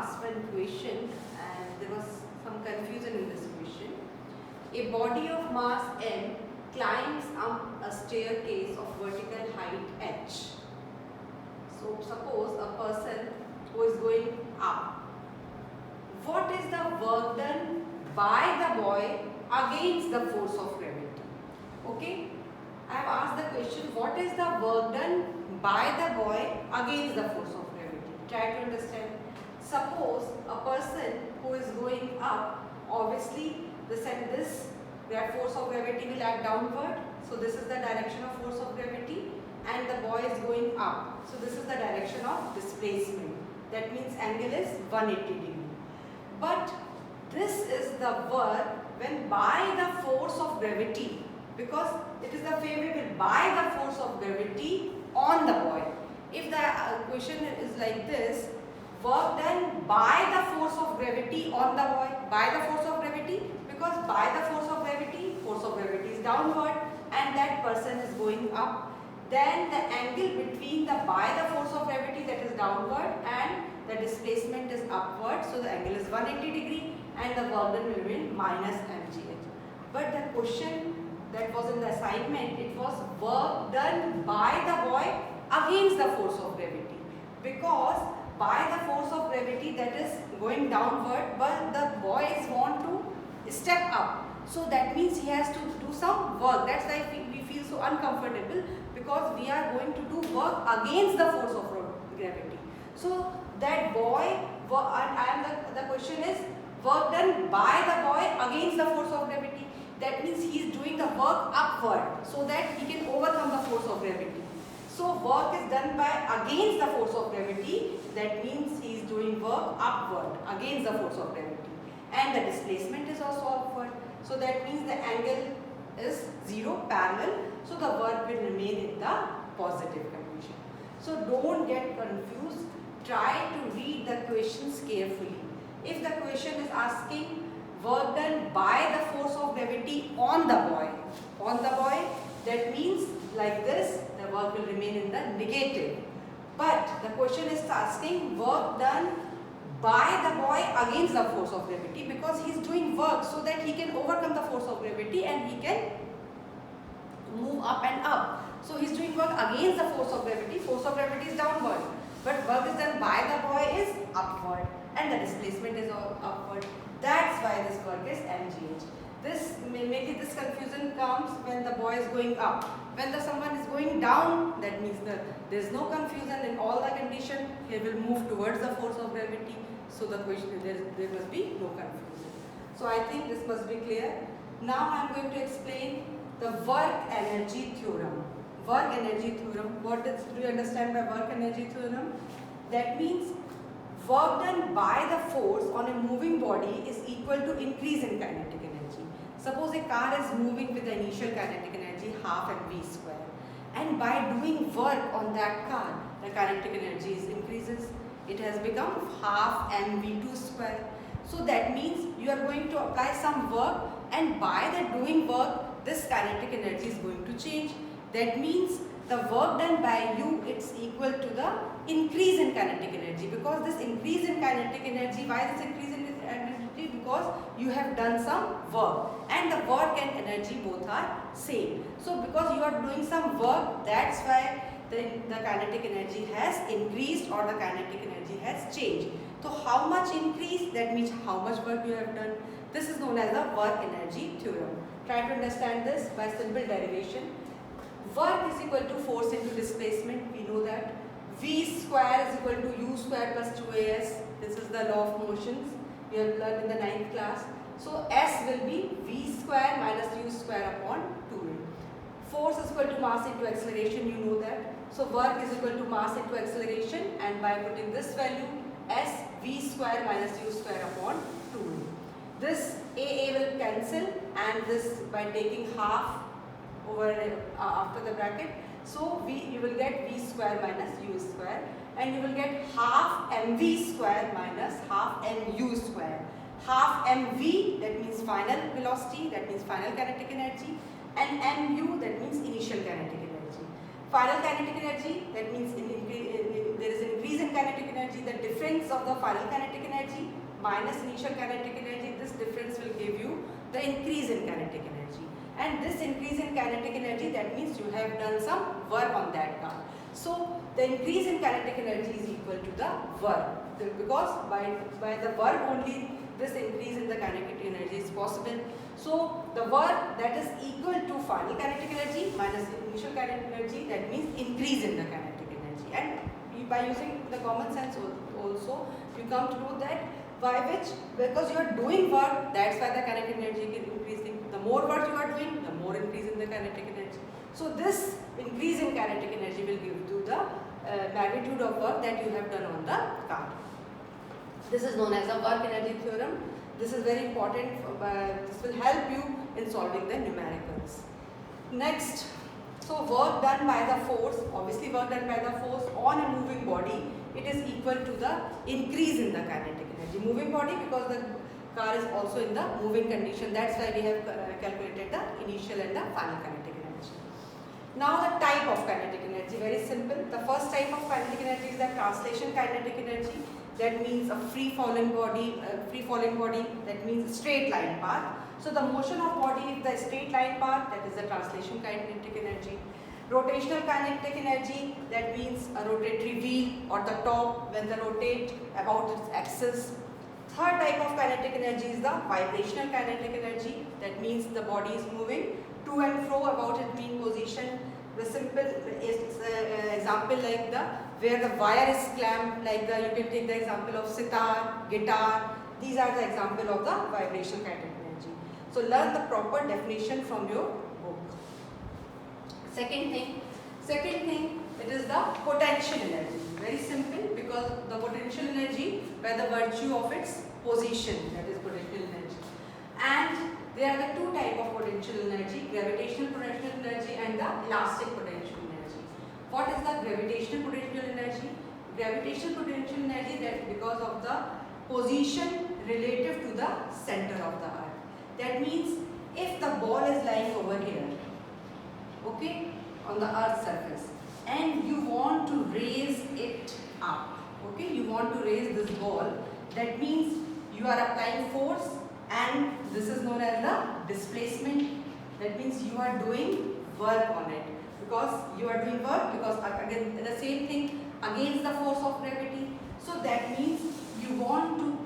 asked one question and there was some confusion in this question. A body of mass m climbs up a staircase of vertical height h. So suppose a person who is going up. What is the work done by the boy against the force of gravity? Okay, I have asked the question, what is the work done by the boy against the force of gravity? Try to understand. Suppose a person who is going up, obviously this and this, their force of gravity will act downward. So this is the direction of force of gravity, and the boy is going up. So this is the direction of displacement. That means angle is 180 degree. But this is the work when by the force of gravity, because it is the favorable by the force of gravity on the boy. If the question is like this, work done by the force of gravity on the boy, by the force of gravity, because by the force of gravity is downward and that person is going up, then the angle between the by the force of gravity, that is downward, and the displacement is upward, so the angle is 180 degree and the work done will remain minus mgh. But the question that was in the assignment, it was work done by the boy against the force of gravity, because by the force of gravity that is going downward, but the boy is want to step up. So that means he has to do some work. That's why we feel so uncomfortable, because we are going to do work against the force of gravity. So that boy, the question is work done by the boy against the force of gravity. That means he is doing the work upward so that he can overcome the force of gravity. So work is done by against the force of gravity. That means he is doing work upward against the force of gravity. And the displacement is also upward. So that means the angle is 0 parallel. So the work will remain in the positive condition. So don't get confused. Try to read the questions carefully. If the question is asking work done by the force of gravity on the boy, that means like this, the work will remain in the negative. But the question is asking work done by the boy against the force of gravity, because he is doing work so that he can overcome the force of gravity and he can move up and up. So he is doing work against the force of gravity. Force of gravity is downward, but work is done by the boy is upward and the displacement is upward. That's why this work is mgh. This maybe this confusion comes when the boy is going up. When someone is going down, that means that there is no confusion in all the condition. He will move towards the force of gravity. So the question, there must be no confusion. So I think this must be clear. Now I am going to explain the work energy theorem. Work energy theorem. What do you understand by work energy theorem? That means work done by the force on a moving body is equal to increase in kinetic energy. Suppose a car is moving with the initial kinetic energy half mv square, and by doing work on that car, the kinetic energy increases. It has become half mv2 square. So that means you are going to apply some work, and by the doing work, this kinetic energy is going to change. That means the work done by you, it's equal to the increase in kinetic energy, because this increase in kinetic energy, why this increase in energy? Because you have done some work, and the work and energy both are same. So because you are doing some work, that's why the kinetic energy has increased or the kinetic energy has changed. So how much increase? That means how much work you have done. This is known as the work energy theorem. Try to understand this by simple derivation. Work is equal to force into displacement. We know that V square is equal to U square plus 2AS. This is the law of motions we have learned in the 9th class. So S will be V square minus U square upon 2A. Force is equal to mass into acceleration, you know that. So work is equal to mass into acceleration, and by putting this value, S V square minus U square upon 2A. This AA will cancel, and this by taking half over after the bracket. So you will get V square minus U square, and you will get half mv square minus half mu square. Half mv, that means final velocity, that means final kinetic energy, and mu, that means initial kinetic energy. Final kinetic energy, that means there is an increase in kinetic energy. The difference of the final kinetic energy minus initial kinetic energy, this difference will give you the increase in kinetic energy. And this increase in kinetic energy, that means you have done some work on that car. So the increase in kinetic energy is equal to the work, because by the work only this increase in the kinetic energy is possible. So the work that is equal to final kinetic energy minus initial kinetic energy, that means increase in the kinetic energy. And by using the common sense also, you come to know that because you are doing work, that's why the kinetic energy is increasing. The more work you are doing, the more increase in the kinetic energy. So this increase in kinetic energy will give you the magnitude of work that you have done on the car. This is known as the work energy theorem. This is very important. This will help you in solving the numericals. Next, so work done by the force, obviously work done by the force on a moving body, it is equal to the increase in the kinetic energy. Moving body, because the car is also in the moving condition, that's why we have calculated the initial and the final kinetic energy. Now the type of kinetic energy, very simple. The first type of kinetic energy is the translation kinetic energy. That means a free falling body, that means straight line path. So the motion of body is the straight line path, that is the translation kinetic energy. Rotational kinetic energy, that means a rotatory wheel or the top when they rotate about its axis. Third type of kinetic energy is the vibrational kinetic energy, that means the body is moving to and fro about its mean position. The simple example like where the wire is clamped, like you can take the example of sitar, guitar. These are the example of the vibrational kinetic energy. So learn the proper definition from your book. Second thing, it is the potential energy. Very simple, because the potential energy by the virtue of its position, that is potential energy. And there are the two types of potential energy, gravitational potential energy and the elastic potential energy. What is the gravitational potential energy? Gravitational potential energy, that because of the position relative to the center of the earth. That means if the ball is lying over here, okay, on the earth's surface, and you want to raise it up, okay, you want to raise this ball, that means you are applying force, and this is known as the displacement. That means you are doing work on it, because you are doing work, because again the same thing against the force of gravity. So that means you want to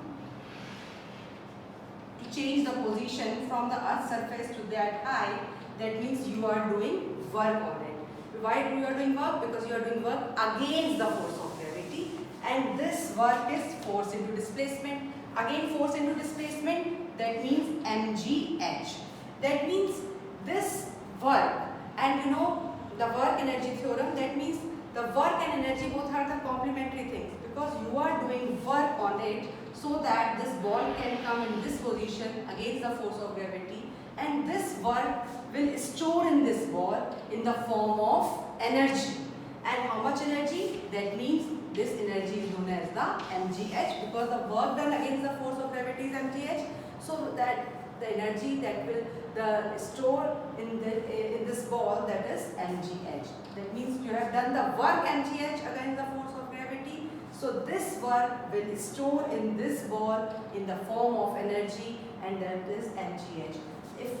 change the position from the earth's surface to that height. That means you are doing work on it. Why you are doing work? Because you are doing work against the force of gravity, and this work is force into displacement. Again force into displacement, that means mgh. That means this work, and you know the work energy theorem, that means the work and energy both are the complementary things, because you are doing work on it so that this ball can come in this position against the force of gravity, and this work will store in this ball in the form of energy. And how much energy? That means this energy is known as the mgh, because the work done against the force of gravity is mgh. So that the energy that will store in this ball, that is mgh. That means you have done the work mgh against the force of gravity. So this work will store in this ball in the form of energy, and that is mgh. If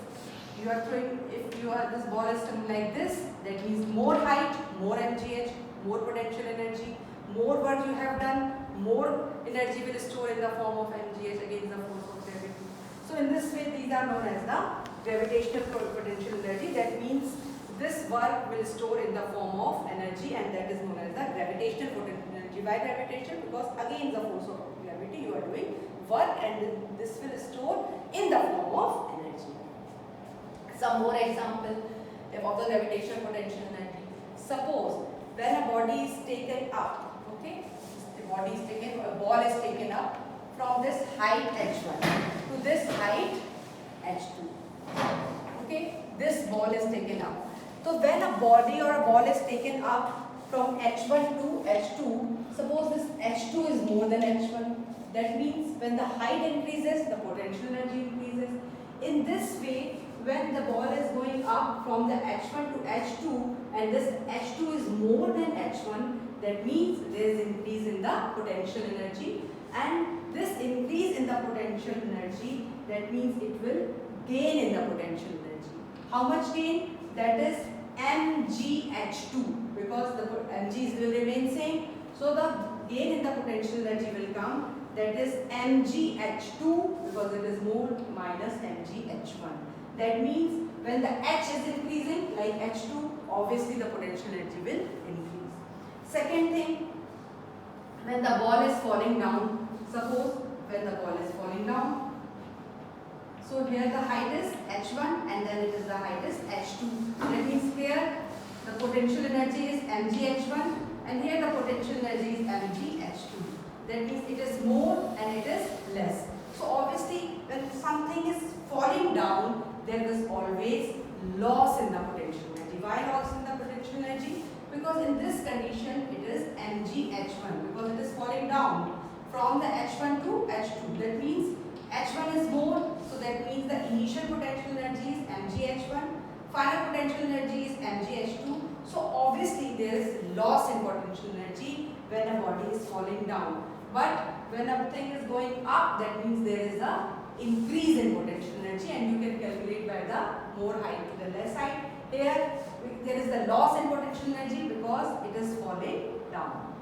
this ball is coming like this, that means more height, more mgh, more potential energy, more work you have done, more energy will store in the form of mgh against the force of gravity. So in this way, these are known as the gravitational potential energy. That means this work will store in the form of energy, and that is known as the gravitational potential energy. Why gravitation? Because against the force of gravity you are doing work, and this will store in the form of energy. Some more example of the gravitational potential energy. Suppose when a body is taken up, okay, a ball is taken up from this height h1 to this height h2. Okay, this ball is taken up. So when a body or a ball is taken up from h1 to h2, suppose this h2 is more than h1. That means when the height increases, the potential energy increases. In this way, when the ball is going up from the h1 to h2, and this h2 is more than h1, That means there is increase in the potential energy, and this increase in the potential energy, that means it will gain in the potential energy. How much gain? That is mgh2, because the mg's will remain same. So the gain in the potential energy will come, that is mgh2, because it is moved, minus mgh1. That means when the h is increasing like h2, obviously the potential energy will increase. Second thing, when the ball is falling down, suppose when the ball is falling down, so here the height is h1 and then it is the height is h2. That means here the potential energy is mgh1 and here the potential energy is mgh2. That means it is more and it is less. So obviously when something is falling down, there is always loss in the potential energy. Why loss in the potential energy? Because in this condition it is mgh1, because it is falling down from the h1 to h2. That means h1 is more, so that means the initial potential energy is mgh1, final potential energy is mgh2. So obviously there is loss in potential energy when a body is falling down. But when a thing is going up, that means there is a increase in potential energy, and you can calculate by the more height to the less height. Here there is the loss in potential energy because it is falling down.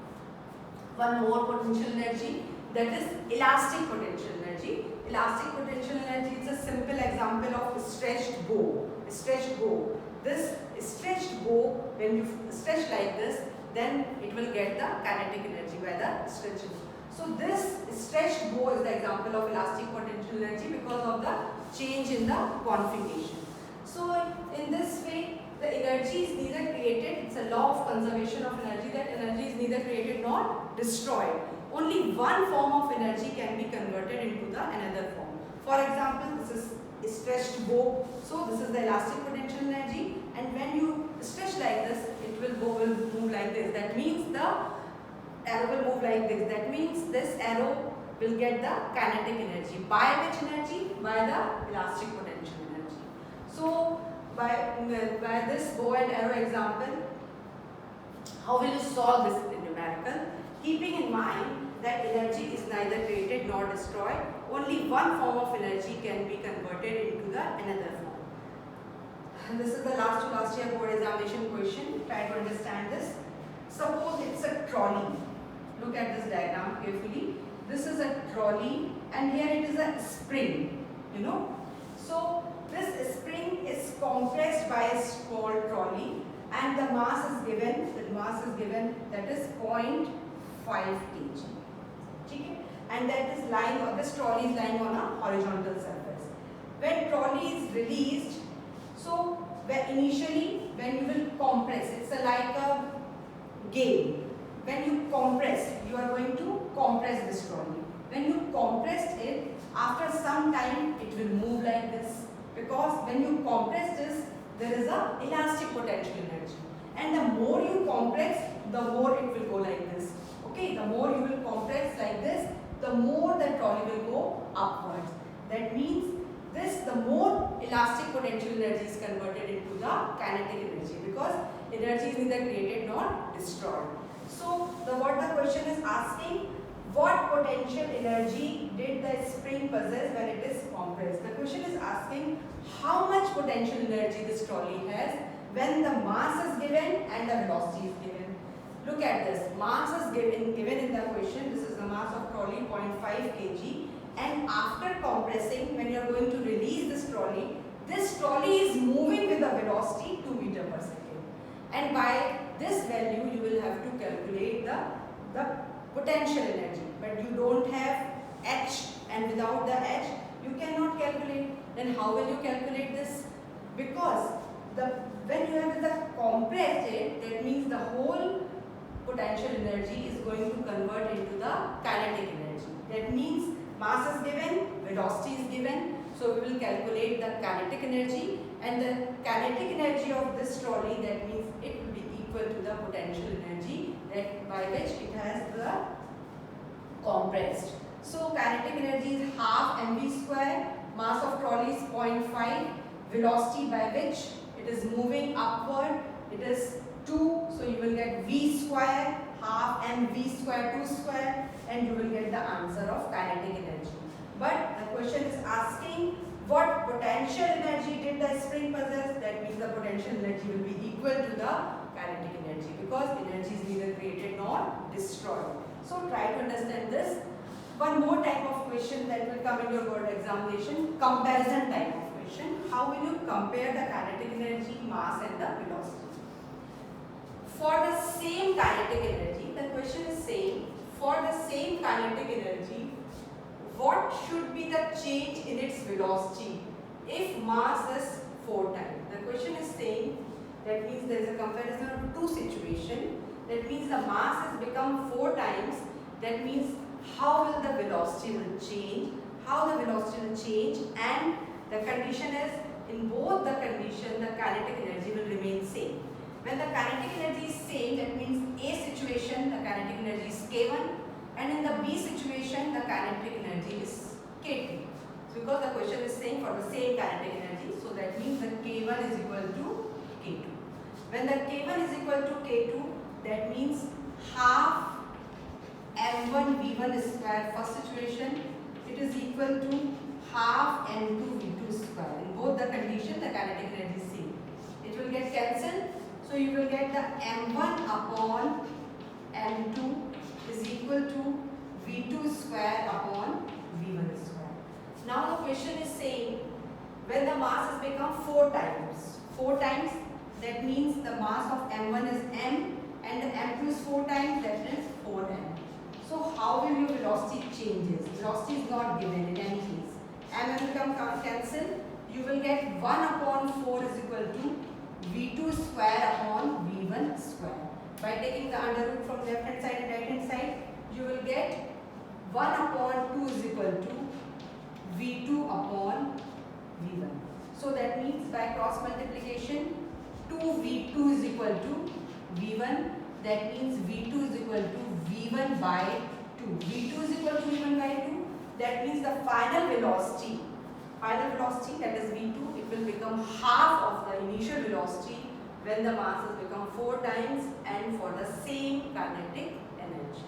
One more potential energy, that is elastic potential energy. Elastic potential energy is a simple example of stretched bow. Stretched bow. This stretched bow, when you stretch like this, then it will get the kinetic energy by the stretching. So this stretched bow is the example of elastic potential energy because of the change in the configuration. So in this way, the energy is neither created, it's a law of conservation of energy, that energy is neither created nor destroyed. Only one form of energy can be converted into the another form. For example, this is a stretched bow. So this is the elastic potential energy, and when you stretch like this, will move like this. That means the arrow will move like this. That means this arrow will get the kinetic energy. By which energy? By the elastic potential energy. So by this bow and arrow example, how will you solve this numerical? Keeping in mind that energy is neither created nor destroyed, only one form of energy can be converted into the another form. And this is the last year board examination question. Try to understand this. Suppose it's a trolley. Look at this diagram carefully. This is a trolley and here it is a spring, So this spring is compressed by a small trolley and the mass is given, that is 0.5 kg. Okay? And that is lying on, this trolley is lying on a horizontal surface. When trolley is released, so initially when you will compress, it's like a game. When you compress, you are going to compress this trolley. When you compress it, after some time it will move like this, because when you compress this, there is a elastic potential energy, and the more you compress, the more it will go like this. Okay, the more you will compress like this, the more the trolley will go upwards. That means the more elastic potential energy is converted into the kinetic energy, because energy is neither created nor destroyed. So what the question is asking, what potential energy did the spring possess when it is compressed? The question is asking how much potential energy this trolley has when the mass is given and the velocity is given. Look at this, mass is given in the question. This is the mass of trolley, 0.5 kg. And after compressing, when you are going to release this trolley is moving with a velocity 2 meters per second. And by this value, you will have to calculate the potential energy. But you don't have h, and without the h, you cannot calculate. Then how will you calculate this? Because when you have the compressed it, that means the whole potential energy is going to convert into the kinetic energy. That means mass is given, velocity is given, so we will calculate the kinetic energy, and the kinetic energy of this trolley, that means it will be equal to the potential energy that by which it has the compressed. So kinetic energy is half mv square, mass of trolley is 0.5, velocity by which it is moving upward, it is 2, so you will get v square half half mv square 2 square, and you will get the answer of kinetic energy. But the question is asking what potential energy did the spring possess. That means the potential energy will be equal to the kinetic energy, because energy is neither created nor destroyed. So try to understand this. One more type of question that will come in your board examination, comparison type of question. How will you compare the kinetic energy, mass and the velocity? For the same kinetic energy, the question is saying, for the same kinetic energy, what should be the change in its velocity if mass is 4 times? The question is saying, that means there is a comparison of two situations. That means the mass has become 4 times. That means how will the velocity will change? How the velocity will change? And the condition is, in both the condition, the kinetic energy will remain same. When the kinetic energy is same, that means A situation, the kinetic energy is K1. And in the B situation, the kinetic energy is K2. So because the question is saying for the same kinetic energy, so that means the K1 is equal to K2. When the K1 is equal to K2, that means half m1 v1 square first situation, it is equal to half m2 v2 square. In both the condition, the kinetic energy is same. It will get cancelled. So you will get the m1 upon m2 is equal to v2 square upon v1 square. Now the question is saying, when the mass has become 4 times, that means the mass of m1 is m and the m2 is 4 times, that is 4m. So how will your velocity changes? Velocity is not given in any case. M will become cancelled. You will get 1 upon 4 is equal to v2 square upon v1 square. By taking the under root from left hand side and right hand side, you will get 1 upon 2 is equal to v2 upon v1. So that means by cross multiplication, 2v2 is equal to v1. That means v2 is equal to v1 by 2. v2 is equal to v1 by 2. That means the final velocity that is v2, it will become half of the initial velocity when the mass has become 4 times and for the same kinetic energy.